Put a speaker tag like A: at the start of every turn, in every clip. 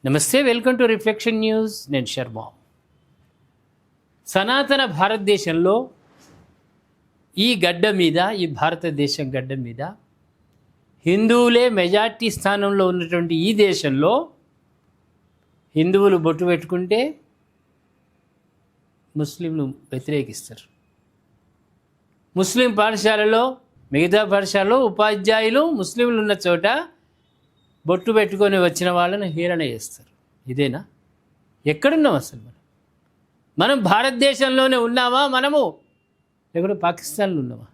A: నమస్తే, welcome to reflection news. నేను శర్మ. సనాతన భారతదేశంలో ఈ గడ్డ మీద, ఈ భారతదేశం గడ్డ మీద హిందువులే మెజార్టీ స్థానంలో ఉన్నటువంటి ఈ దేశంలో హిందువులు బొట్టు పెట్టుకుంటే ముస్లింలు వ్యతిరేకిస్తారు. ముస్లిం పాఠశాలలో, మిగతా పాఠశాలలో ఉపాధ్యాయులు ముస్లింలు ఉన్న చోట బొట్టు పెట్టుకొని వచ్చిన వాళ్ళని హేళన చేస్తారు. ఇదేనా? ఎక్కడున్నాం అసలు? మనం భారతదేశంలోనే ఉన్నామా? మనము లేకపోతే పాకిస్తాన్లో ఉన్నామా?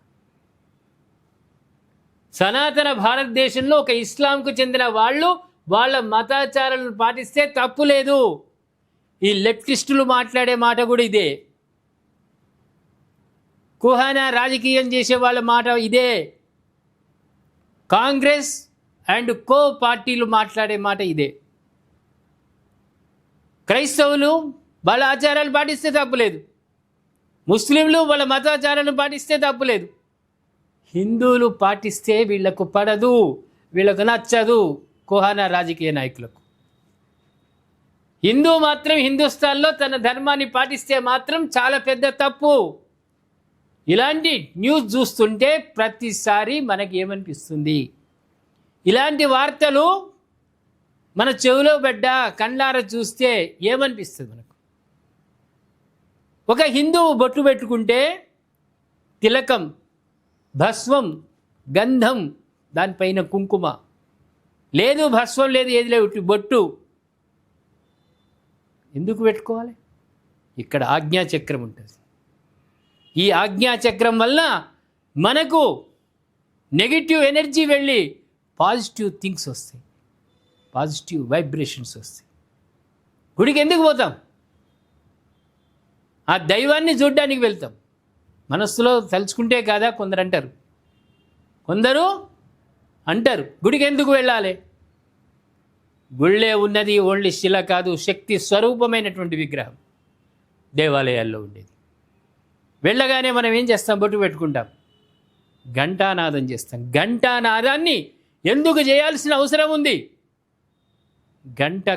A: సనాతన భారతదేశంలో ఒక ఇస్లాంకు చెందిన వాళ్ళు వాళ్ళ మతాచారాలను పాటిస్తే తప్పు లేదు. ఈ లెఫ్టిస్టులు మాట్లాడే మాట కూడా ఇదే. కుహానా రాజకీయం చేసే వాళ్ళ మాట ఇదే. కాంగ్రెస్ అండ్ కో పార్టీలు మాట్లాడే మాట ఇదే. క్రైస్తవులు వాళ్ళ ఆచారాలు పాటిస్తే తప్పులేదు, ముస్లింలు వాళ్ళ మతాచారాలను పాటిస్తే తప్పులేదు. హిందువులు పాటిస్తే వీళ్లకు పడదు, వీళ్ళకు నచ్చదు కుహానా రాజకీయ నాయకులకు. హిందూ మాత్రం హిందుస్థాన్లో తన ధర్మాన్ని పాటిస్తే మాత్రం చాలా పెద్ద తప్పు. ఇలాంటి న్యూస్ చూస్తుంటే ప్రతిసారి మనకి ఏమనిపిస్తుంది? ఇలాంటి వార్తలు మన చెవిలో బిడ్డ కండ్లార చూస్తే ఏమనిపిస్తుంది మనకు? ఒక హిందువు బొట్టు పెట్టుకుంటే తిలకం, భస్వం, గంధం, దానిపైన కుంకుమ లేదు, భస్వం లేదు, ఏది లేదు, బొట్టు ఎందుకు పెట్టుకోవాలి? ఇక్కడ ఆజ్ఞాచక్రం ఉంటుంది. ఈ ఆజ్ఞాచక్రం వల్ల మనకు నెగిటివ్ ఎనర్జీ వెళ్ళి పాజిటివ్ థింగ్స్ వస్తాయి, పాజిటివ్ వైబ్రేషన్స్ వస్తాయి. గుడికి ఎందుకు పోతాం? ఆ దైవాన్ని చూడ్డానికి వెళ్తాం. మనస్సులో తలుచుకుంటే కాదా కొందరు అంటారు గుడికి ఎందుకు వెళ్ళాలి? గుళ్ళే ఉన్నది ఓన్లీ శిల కాదు, శక్తి స్వరూపమైనటువంటి విగ్రహం దేవాలయాల్లో ఉండేది. వెళ్ళగానే మనం ఏం చేస్తాం? బొట్టు పెట్టుకుంటాం, ఘంటానాదం చేస్తాం. ఘంటానాదాన్ని ఎందుకు చేయాల్సిన అవసరం ఉంది? గంట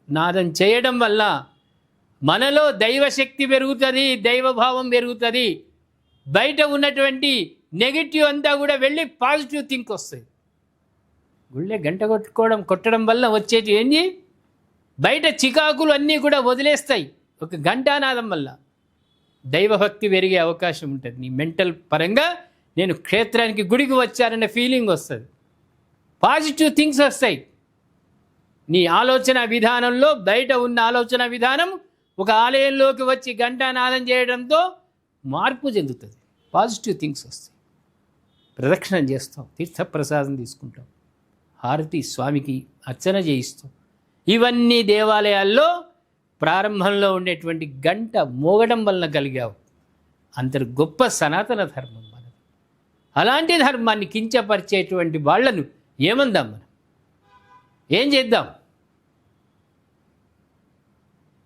A: నాదం చేయడం వల్ల మనలో దైవశక్తి పెరుగుతుంది, దైవభావం పెరుగుతుంది. బయట ఉన్నటువంటి నెగిటివ్ అంతా కూడా వెళ్ళి పాజిటివ్ థింక్ వస్తుంది. గుళ్ళే గంట కొట్టడం వల్ల వచ్చేటి ఏంటి? బయట చికాకులు అన్నీ కూడా వదిలేస్తాయి. ఒక ఘంటానాదం వల్ల దైవభక్తి పెరిగే అవకాశం ఉంటుంది. నీ మెంటల్ పరంగా నేను క్షేత్రానికి, గుడికి వచ్చానన్న ఫీలింగ్ వస్తుంది, పాజిటివ్ థింగ్స్ వస్తాయి. నీ ఆలోచన విధానంలో బయట ఉన్న ఆలోచన విధానం ఒక ఆలయంలోకి వచ్చి ఘంటానాదం చేయడంతో మార్పు చెందుతుంది, పాజిటివ్ థింగ్స్ వస్తాయి. ప్రదక్షిణం చేస్తాం, తీర్థప్రసాదం తీసుకుంటాం, హారతి స్వామికి అర్చన చేయిస్తాం. ఇవన్నీ దేవాలయాల్లో ప్రారంభంలో ఉండేటువంటి గంట మోగడం వలన కలిగావు. అంతటి గొప్ప సనాతన ధర్మం మనది. అలాంటి ధర్మాన్ని కించపరిచేటువంటి వాళ్లను ఏమందాం? మనం ఏం చేద్దాం?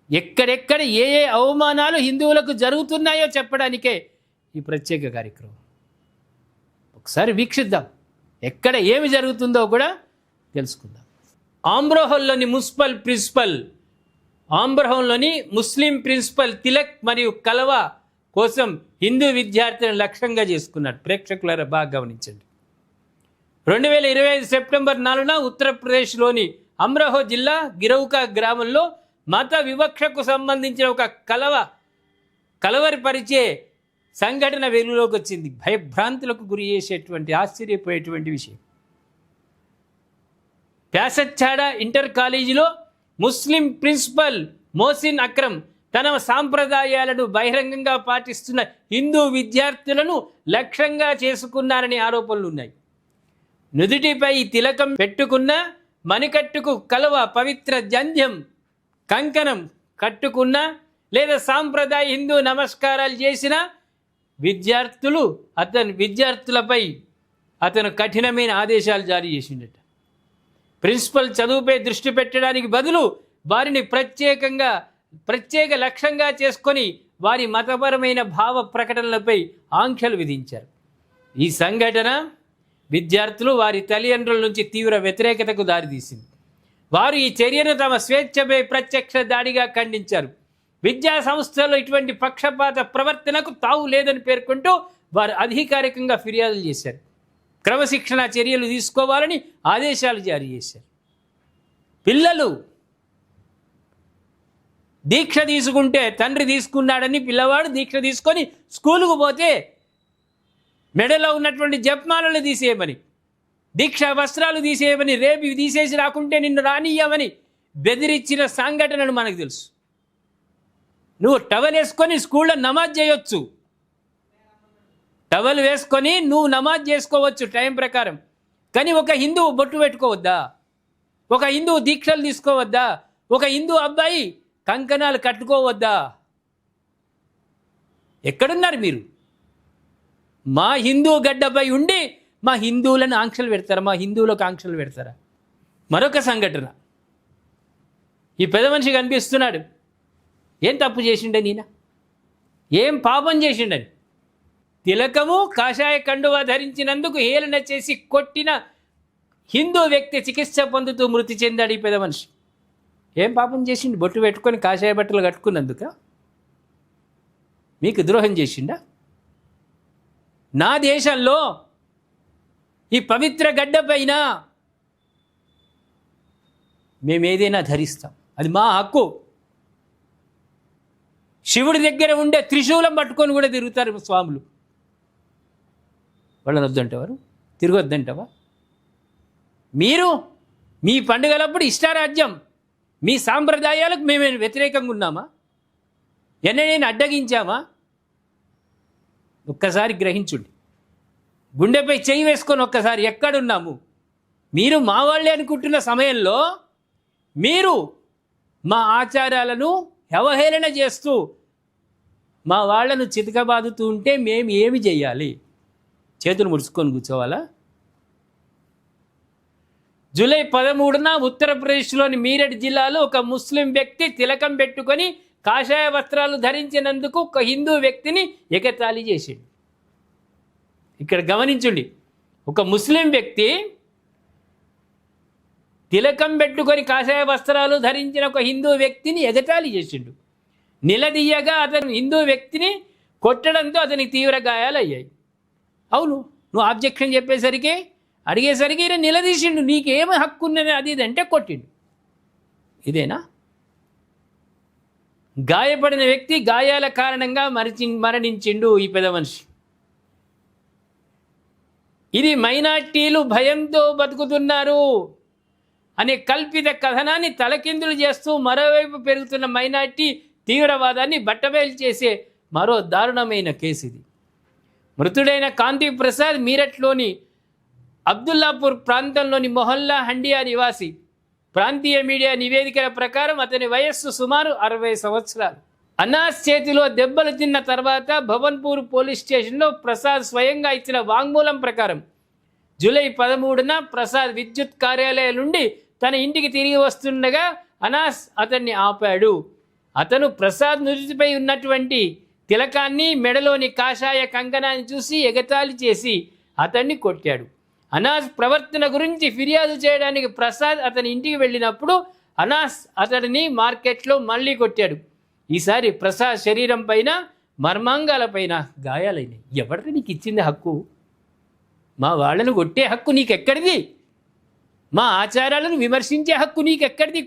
A: ఎక్కడెక్కడ ఏ ఏ అవమానాలు హిందువులకు జరుగుతున్నాయో చెప్పడానికే ఈ ప్రత్యేక కార్యక్రమం. ఒకసారి వీక్షిద్దాం, ఎక్కడ ఏమి జరుగుతుందో కూడా తెలుసుకుందాం. ఆమ్రోహంలోని మున్సిపల్ ప్రిన్సిపల్, ఆమ్రోహంలోని ముస్లిం ప్రిన్సిపల్ తిలక్ మరియు కలవ కోసం హిందూ విద్యార్థులను లక్ష్యంగా చేసుకున్నారు. ప్రేక్షకులారా బాగా గమనించండి. 2025 సెప్టెంబర్ 4న ఉత్తరప్రదేశ్లోని అమ్రోహా జిల్లా గిరౌకా గ్రామంలో మత వివక్షకు సంబంధించిన ఒక కలవరపరిచే సంఘటన వెలుగులోకి వచ్చింది. భయభ్రాంతులకు గురి చేసేటువంటి, ఆశ్చర్యపోయేటువంటి విషయం. ప్యాసచ్చాడ ఇంటర్ కాలేజీలో ముస్లిం ప్రిన్సిపల్ మోసిన్ అక్రమ్ తన సాంప్రదాయాలను బహిరంగంగా పాటిస్తున్న హిందూ విద్యార్థులను లక్ష్యంగా చేసుకున్నారని ఆరోపణలు ఉన్నాయి. నుదుటిపై తిలకం పెట్టుకున్న, మణికట్టుకు కలవ, పవిత్ర జంధ్యం, కంకణం కట్టుకున్న లేదా సాంప్రదాయ హిందూ నమస్కారాలు చేసిన విద్యార్థులపై అతను కఠినమైన ఆదేశాలు జారీ చేసిండట. ప్రిన్సిపల్ చదువుపై దృష్టి పెట్టడానికి బదులు వారిని ప్రత్యేక లక్ష్యంగా చేసుకొని వారి మతపరమైన భావ ప్రకటనలపై ఆంక్షలు విధించారు. ఈ సంఘటన విద్యార్థులు వారి తల్లిదండ్రుల నుంచి తీవ్ర వ్యతిరేకతకు దారితీసింది. వారు ఈ చర్యను తమ స్వేచ్ఛపై ప్రత్యక్ష దాడిగా ఖండించారు. విద్యా సంస్థల్లో ఇటువంటి పక్షపాత ప్రవర్తనకు తావు లేదని పేర్కొంటూ వారు అధికారికంగా ఫిర్యాదులు చేశారు. క్రమశిక్షణ చర్యలు తీసుకోవాలని ఆదేశాలు జారీ చేశారు. పిల్లలు దీక్ష తీసుకుంటే తండ్రి తీసుకున్నాడని పిల్లవాడు దీక్ష తీసుకొని స్కూలుకు పోతే మెడలో ఉన్నటువంటి జపమాలలు తీసేయమని, దీక్షా వస్త్రాలు తీసేయమని, రేపు ఇవి తీసేసి రాకుంటే నిన్ను రానియ్యమని బెదిరించిన సంఘటనలు మనకు తెలుసు. నువ్వు టవల్ వేసుకొని స్కూల్లో నమాజ్ చేయొచ్చు, టవల్ వేసుకొని నువ్వు నమాజ్ చేసుకోవచ్చు టైం ప్రకారం. కానీ ఒక హిందువు బొట్టు పెట్టుకోవద్దా? ఒక హిందువు దీక్షలు తీసుకోవద్దా? ఒక హిందూ అబ్బాయి కంకణాలు కట్టుకోవద్దా? ఎక్కడున్నారు మీరు? మా హిందూ గడ్డపై ఉండి మా హిందువులను ఆంక్షలు పెడతారా? మా హిందువులకు ఆంక్షలు పెడతారా? మరొక సంఘటన, ఈ పెద్ద మనిషి కనిపిస్తున్నాడు. ఏం తప్పు చేసిండే ఈయన? ఏం పాపం చేసిండని తిలకము కాషాయ కండువా ధరించినందుకు హేళన చేసి కొట్టిన హిందూ వ్యక్తి చికిత్స పొందుతూ మృతి చెందాడు ఈ పెద్ద మనిషి. ఏం పాపం చేసిండు? బొట్టు పెట్టుకొని కాషాయ బట్టలు కట్టుకున్నందుక మీకు ద్రోహం చేసిండా? నా దేశంలో ఈ పవిత్ర గడ్డ పైన మేము ఏదైనా ధరిస్తాం, అది మా హక్కు. శివుడి దగ్గర ఉండే త్రిశూలం పట్టుకొని కూడా తిరుగుతారు స్వాములు. వాళ్ళని వద్దంటవారు, తిరగొద్దంటవా? మీరు మీ పండుగలప్పుడు ఇష్టారాజ్యం, మీ సాంప్రదాయాలకు మేము వ్యతిరేకంగా ఉన్నామా? ఎన్నడైనా అడ్డగించామా? ఒక్కసారి గ్రహించుండి, గుండెపై చేయి వేసుకొని ఒక్కసారి ఎక్కడున్నాము? మీరు మా వాళ్ళే అనుకుంటున్న సమయంలో మీరు మా ఆచారాలను అవహేళన చేస్తూ మా వాళ్లను చితకబాదుతూ ఉంటే మేము ఏమి చేయాలి? చేతులు ముడుచుకొని కూర్చోవాలా? జూలై 13న ఉత్తరప్రదేశ్లోని మీరట్ జిల్లాలో ఒక ముస్లిం వ్యక్తి తిలకం పెట్టుకొని కాషాయ వస్త్రాలు ధరించినందుకు ఒక హిందూ వ్యక్తిని ఎగతాళి చేసిండు. ఇక్కడ గమనించండి, ఒక ముస్లిం వ్యక్తి తిలకం పెట్టుకొని కాషాయ వస్త్రాలు ధరించిన ఒక హిందూ వ్యక్తిని ఎగతాళి చేసిండు. నిలదీయగా అతను హిందూ వ్యక్తిని కొట్టడంతో అతనికి తీవ్ర గాయాలు అయ్యాయి. అవును, నువ్వు ఆబ్జెక్షన్ చెప్పేసరికి అడిగేసరికి ఈయన నిలదీసిండు, నీకేమి హక్కు ఉన్నది అది ఇది అంటే కొట్టిండు. ఇదేనా? గాయపడిన వ్యక్తి గాయాల కారణంగా మరణించిండు ఈ పెద్ద మనిషి. ఇది మైనార్టీలు భయంతో బతుకుతున్నారు అనే కల్పిత కథనాన్ని తలకిందులు చేస్తూ మరోవైపు పెరుగుతున్న మైనార్టీ తీవ్రవాదాన్ని బట్టబయలు చేసే మరో దారుణమైన కేసు ఇది. మృతుడైన కాంతి ప్రసాద్ మీరట్లోని అబ్దుల్లాపూర్ ప్రాంతంలోని మొహల్లా హండియా నివాసి. ప్రాంతీయ మీడియా నివేదికల ప్రకారం అతని వయస్సు సుమారు 60 సంవత్సరాలు. అనాస్ చేతిలో దెబ్బలు తిన్న తర్వాత భవన్పూర్ పోలీస్ స్టేషన్లో ప్రసాద్ స్వయంగా ఇచ్చిన వాంగ్మూలం ప్రకారం జూలై 13న ప్రసాద్ విద్యుత్ కార్యాలయం నుండి తన ఇంటికి తిరిగి వస్తుండగా అనాస్ అతన్ని ఆపాడు. అతను ప్రసాద్ నుదిటిపై ఉన్నటువంటి తిలకాన్ని, మెడలోని కాషాయ కంకణాన్ని చూసి ఎగతాళి చేసి అతన్ని కొట్టాడు. అనాస్ ప్రవర్తన గురించి ఫిర్యాదు చేయడానికి ప్రసాద్ అతని ఇంటికి వెళ్ళినప్పుడు అనాస్ అతడిని మార్కెట్లో మళ్ళీ కొట్టాడు. ఈసారి ప్రసాద్ శరీరం పైన, మర్మాంగాల పైన గాయాలైనాయి. ఎవరిని నీకు ఇచ్చింది హక్కు? మా వాళ్ళను కొట్టే హక్కు నీకెక్కడిది? మా ఆచారాలను విమర్శించే హక్కు నీకెక్కడిది?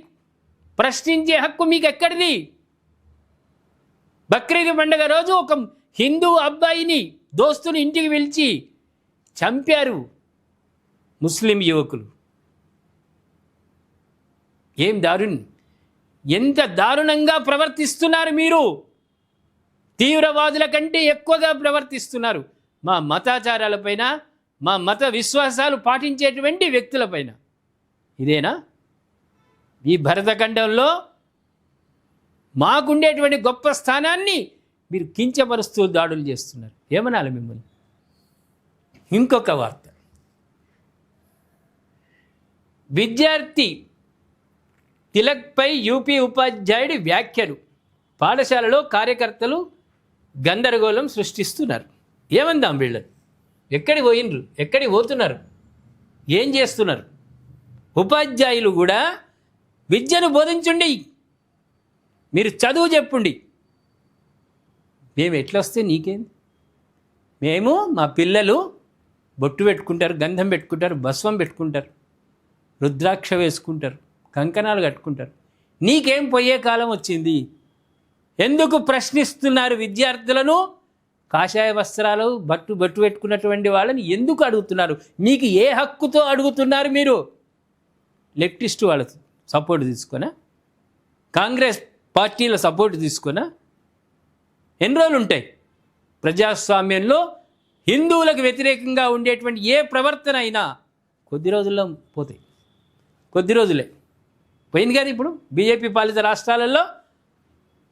A: ప్రశ్నించే హక్కు మీకెక్కడిది? బక్రీద్ పండుగ రోజు ఒక హిందూ అబ్బాయిని దోస్తుని ఇంటికి పిలిచి చంపారు ముస్లిం యువకులు. ఏం దారుణం! ఎంత దారుణంగా ప్రవర్తిస్తున్నారు మీరు! తీవ్రవాదుల కంటే ఎక్కువగా ప్రవర్తిస్తున్నారు మా మతాచారాలపైన, మా మత విశ్వాసాలు పాటించేటువంటి వ్యక్తులపైన. ఇదేనా ఈ భరతఖండంలో మాకుండేటువంటి గొప్ప స్థానాన్ని మీరు కించపరుస్తూ దాడులు చేస్తున్నారు? ఏమనాలి మిమ్మల్ని? ఇంకొక వార్త, విద్యార్థి తిలక్పై యూపీ ఉపాధ్యాయుడి వ్యాఖ్యలు పాఠశాలలో కార్యకర్తలు గందరగోళం సృష్టిస్తున్నారు. ఏమందాం వీళ్ళని? ఎక్కడికి పోయినరు? ఎక్కడికి పోతున్నారు? ఏం చేస్తున్నారు? ఉపాధ్యాయులు కూడా విద్యను బోధించుండి, మీరు చదువు చెప్పుండి. మేము ఎట్లొస్తే నీకేంది? మేము మా పిల్లలు బొట్టు పెట్టుకుంటారు, గంధం పెట్టుకుంటారు, భస్వం పెట్టుకుంటారు, రుద్రాక్ష వేసుకుంటారు, కంకణాలు కట్టుకుంటారు. నీకేం పోయే కాలం వచ్చింది? ఎందుకు ప్రశ్నిస్తున్నారు విద్యార్థులను? కాషాయ వస్త్రాలు బట్టు పెట్టుకున్నటువంటి వాళ్ళని ఎందుకు అడుగుతున్నారు? మీకు ఏ హక్కుతో అడుగుతున్నారు? మీరు లెఫ్టిస్ట్ వాళ్ళ సపోర్ట్ తీసుకున్నా, కాంగ్రెస్ పార్టీల సపోర్ట్ తీసుకున్నా ఎన్ని రోజులు ఉంటాయి? ప్రజాస్వామ్యంలో హిందువులకు వ్యతిరేకంగా ఉండేటువంటి ఏ ప్రవర్తన అయినా కొద్ది రోజుల్లో పోతాయి. కొద్ది రోజులే పోయింది కదా. ఇప్పుడు బీజేపీ పాలిత రాష్ట్రాలలో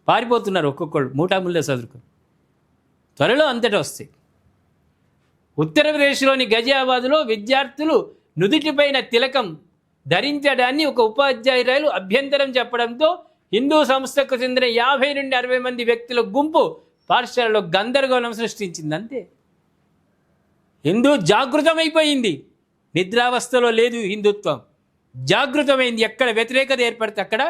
A: పారిపోతున్నారు ఒక్కొక్కళ్ళు మూటాముళ్ళే చదువుకుని. త్వరలో అంతటా వస్తాయి. ఉత్తరప్రదేశ్లోని గజియాబాద్లో విద్యార్థులు నుదుటిపైన తిలకం ధరించడాన్ని ఒక ఉపాధ్యాయురాలు అభ్యంతరం చెప్పడంతో హిందూ సంస్థకు చెందిన 50 నుండి 60 మంది వ్యక్తుల గుంపు పాఠశాలలో గందరగోళం సృష్టించింది. అంతే. హిందూ జాగృతమైపోయింది. నిద్రావస్థలో లేదు హిందుత్వం, జాగృతమైంది. ఎక్కడ వ్యతిరేకత ఏర్పడితే అక్కడ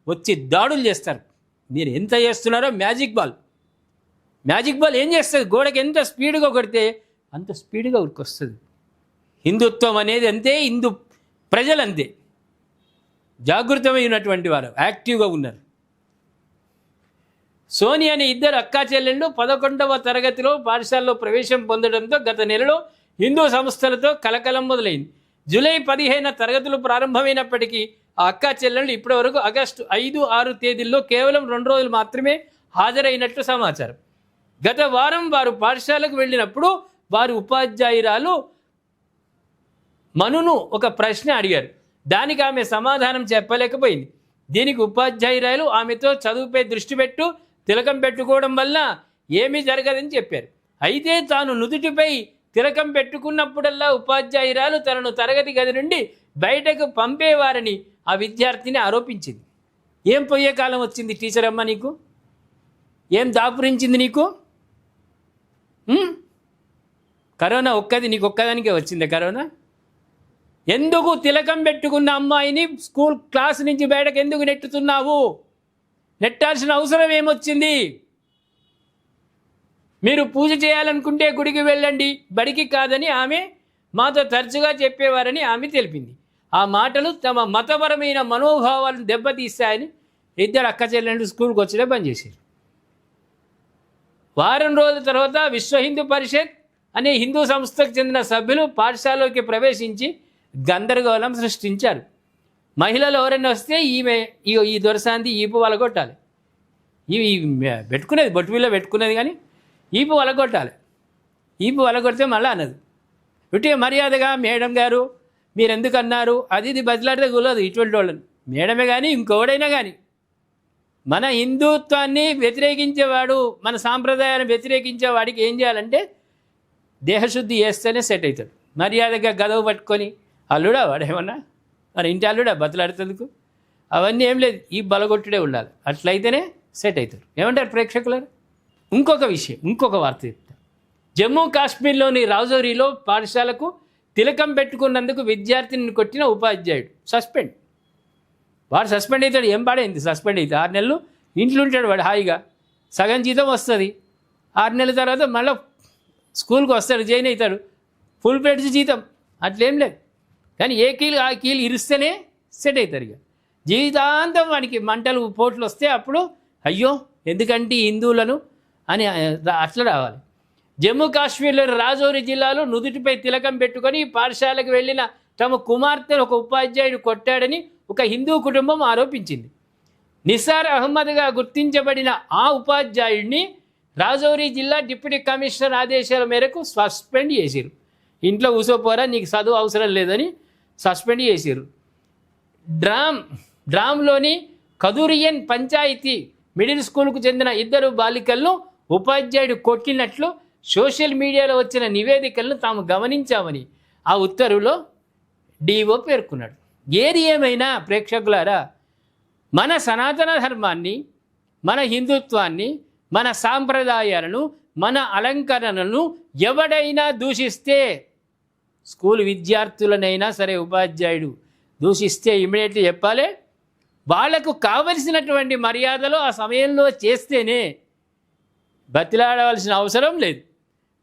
A: వచ్చి దాడులు చేస్తారు. మీరు ఎంత చేస్తున్నారో మ్యాజిక్ బాల్ ఏం చేస్తుంది? గోడకి ఎంత స్పీడ్గా కొడితే అంత స్పీడ్గా ఉరికొస్తుంది. హిందుత్వం అనేది అంతే, హిందూ ప్రజలు అంతే జాగృతమైనటువంటి వారు, యాక్టివ్గా ఉన్నారు. సోని అనే ఇద్దరు అక్కా చెల్లెళ్ళు 11వ తరగతిలో పాఠశాలలో ప్రవేశం పొందడంతో గత నెలలో హిందూ సంస్థలతో కలకలం మొదలైంది. జూలై 15 తరగతులు ప్రారంభమైనప్పటికీ ఆ అక్కా చెల్లెళ్ళు ఇప్పటివరకు ఆగస్టు 5, 6 తేదీల్లో కేవలం 2 రోజులు మాత్రమే హాజరైనట్లు సమాచారం. గత వారం వారు పాఠశాలకు వెళ్ళినప్పుడు వారి ఉపాధ్యాయురాలు మనును ఒక ప్రశ్న అడిగారు. దానికి ఆమె సమాధానం చెప్పలేకపోయింది. దీనికి ఉపాధ్యాయురాలు ఆమెతో చదువుపై దృష్టి పెట్టు, తిలకం పెట్టుకోవడం వల్ల ఏమీ జరగదని చెప్పారు. అయితే తాను నుదుటిపై తిలకం పెట్టుకున్నప్పుడల్లా ఉపాధ్యాయురాలు తనను తరగతి గది నుండి బయటకు పంపేవారని ఆ విద్యార్థిని ఆరోపించింది. ఏం పోయే కాలం వచ్చింది టీచర్ అమ్మ నీకు? ఏం దాపురించింది నీకు? కరోనా నీకు ఒక్కదానికే వచ్చింది కరోనా? ఎందుకు తిలకం పెట్టుకున్న అమ్మాయిని స్కూల్ క్లాస్ నుంచి బయటకు ఎందుకు నెట్టుతున్నావు? నెట్టాల్సిన అవసరం ఏమొచ్చింది? మీరు పూజ చేయాలనుకుంటే గుడికి వెళ్ళండి, బడికి కాదని ఆమె మాతో తరచుగా చెప్పేవారని ఆమె తెలిపింది. ఆ మాటలు తమ మతపరమైన మనోభావాలను దెబ్బతీస్తాయని ఇద్దరు అక్క చెల్లెళ్ళు స్కూల్కి వచ్చే బంద్ చేశారు. వారం రోజుల తర్వాత విశ్వ హిందూ పరిషత్ అనే హిందూ సంస్థకు చెందిన సభ్యులు పాఠశాలలోకి ప్రవేశించి గందరగోళం సృష్టించారు. మహిళలు ఎవరైనా వస్తే ఈ దొరసాంతి ఈపు వలగొట్టాలి. ఇవి పెట్టుకునేది బొట్టువిలో పెట్టుకునేది కానీ ఈపు వలగొట్టాలి. ఈపు వలగొడితే మళ్ళీ అన్నది ఇటే మర్యాదగా మేడం గారు మీరు ఎందుకు అన్నారు అది ఇది బదిలాడితే కూలదు. ఇటువంటి వాళ్ళని మేడమే కానీ ఇంకోడైనా కానీ మన హిందుత్వాన్ని వ్యతిరేకించేవాడు, మన సాంప్రదాయాన్ని వ్యతిరేకించేవాడికి ఏం చేయాలంటే దేహశుద్ధి చేస్తేనే సెట్ అవుతాడు. మర్యాదగా గదవ పట్టుకొని అల్లుడా వాడేమన్నా మన ఇంటి అల్లుడా బతలాడుతుందుకు అవన్నీ ఏం లేదు, ఈ బలగొట్టుడే ఉండాలి. అట్లయితేనే సెట్ అవుతారు. ఏమంటారు ప్రేక్షకులారు? ఇంకొక వార్త చెప్తారు. జమ్మూ కాశ్మీర్లోని రాజౌరీలో పాఠశాలకు తిలకం పెట్టుకున్నందుకు విద్యార్థిని కొట్టిన ఉపాధ్యాయుడు సస్పెండ్. వాడు సస్పెండ్ అవుతాడు. ఏం పాడైంది సస్పెండ్ అయితే 6 నెలలు ఇంట్లో ఉంటాడు వాడు హాయిగా, సగం జీతం వస్తుంది. 6 నెలల తర్వాత మళ్ళీ స్కూల్కి వస్తాడు, జాయిన్ అవుతాడు, ఫుల్ ప్లేట్ జీతం. అట్లేం లేదు. కానీ ఏ కీలు ఆ కీలు ఇరిస్తేనే సెట్ అవుతారు. ఇక జీవితాంతం వానికి మంటలు పోట్లు వస్తే అప్పుడు అయ్యో ఎందుకంటే హిందువులను అని అట్లా రావాలి. జమ్మూ కాశ్మీర్లోని రాజౌరి జిల్లాలో నుదుటిపై తిలకం పెట్టుకొని పాఠశాలకు వెళ్ళిన తమ కుమార్తెను ఒక ఉపాధ్యాయుడు కొట్టాడని ఒక హిందూ కుటుంబం ఆరోపించింది. నిసార్ అహ్మద్గా గుర్తించబడిన ఆ ఉపాధ్యాయుడిని రాజౌరి జిల్లా డిప్యూటీ కమిషనర్ ఆదేశాల మేరకు సస్పెండ్ చేశారు. ఇంట్లో కూర్చోపోరా నీకు చదువు అవసరం లేదని సస్పెండ్ చేశారు. డ్రామ్లోని కదూరియన్ పంచాయతీ మిడిల్ స్కూల్కు చెందిన 2 బాలికలను ఉపాధ్యాయుడు కొట్టినట్లు సోషల్ మీడియాలో వచ్చిన నివేదికలను తాము గమనించామని ఆ ఉత్తర్వులో డిఓ పేర్కొన్నాడు. ఏది ఏమైనా ప్రేక్షకులారా, మన సనాతన ధర్మాన్ని, మన హిందుత్వాన్ని, మన సాంప్రదాయాలను, మన అలంకరణలను ఎవడైనా దూషిస్తే, స్కూల్ విద్యార్థులనైనా సరే ఉపాధ్యాయుడు దూషిస్తే ఇమ్మీడియట్లీ చెప్పాలి, వాళ్లకు కావలసినటువంటి మర్యాదలు ఆ సమయంలో చేస్తేనే బతిలాడవలసిన అవసరం లేదు.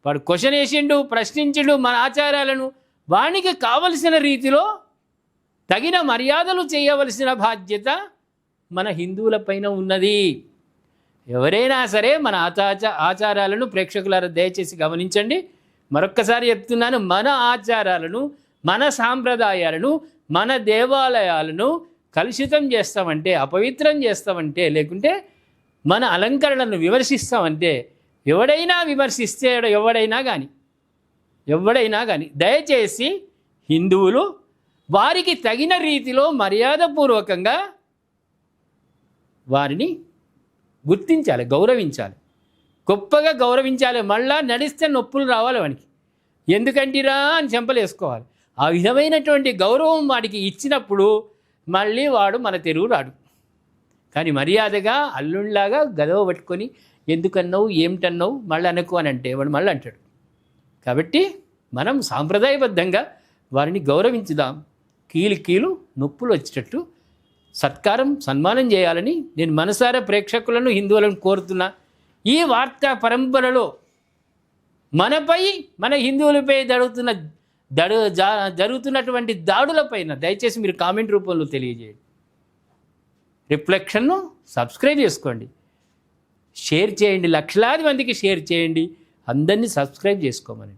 A: వాడు క్వశ్చన్ వేసిండు, ప్రశ్నించిండు మన ఆచారాలను, వానికి కావలసిన రీతిలో తగిన మర్యాదలు చేయవలసిన బాధ్యత మన హిందువుల పైన ఉన్నది. ఎవరైనా సరే మన ఆచారాలను ప్రేక్షకులారా దయచేసి గమనించండి. మరొక్కసారి చెప్తున్నాను, మన ఆచారాలను, మన సాంప్రదాయాలను, మన దేవాలయాలను కలుషితం చేస్తామంటే, అపవిత్రం చేస్తామంటే, లేకుంటే మన అలంకరణను విమర్శిస్తామంటే, ఎవడైనా విమర్శిస్తే ఎవడైనా కానీ దయచేసి హిందువులు వారికి తగిన రీతిలో మర్యాదపూర్వకంగా వారిని గుర్తించాలి, గౌరవించాలి, గొప్పగా గౌరవించాలి. మళ్ళా నడిస్తే నొప్పులు రావాలి వానికి, ఎందుకంటిరా అని చెంపలు వేసుకోవాలి. ఆ విధమైనటువంటి గౌరవం వాడికి ఇచ్చినప్పుడు మళ్ళీ వాడు మన తెరువు రాడు. కానీ మర్యాదగా అల్లుళ్ళలాగా గదవ పట్టుకొని ఎందుకన్నావు, ఏమిటన్నావు, మళ్ళీ అనుకో అని అంటే వాడు మళ్ళీ అంటాడు. కాబట్టి మనం సాంప్రదాయబద్ధంగా వారిని గౌరవించుదాం. కీలు నొప్పులు వచ్చేటట్టు సత్కారం, సన్మానం చేయాలని నేను మనసారా ప్రేక్షకులను, హిందువులను కోరుతున్నా. ఈ వార్తా పరంపరలో మనపై, మన హిందువులపై జరుగుతున్నటువంటి దాడులపైన దయచేసి మీరు కామెంట్ రూపంలో తెలియజేయండి. రిఫ్లెక్షన్ను సబ్స్క్రైబ్ చేసుకోండి, షేర్ చేయండి, లక్షలాది మందికి షేర్ చేయండి, అందరినీ సబ్స్క్రైబ్ చేసుకోమని.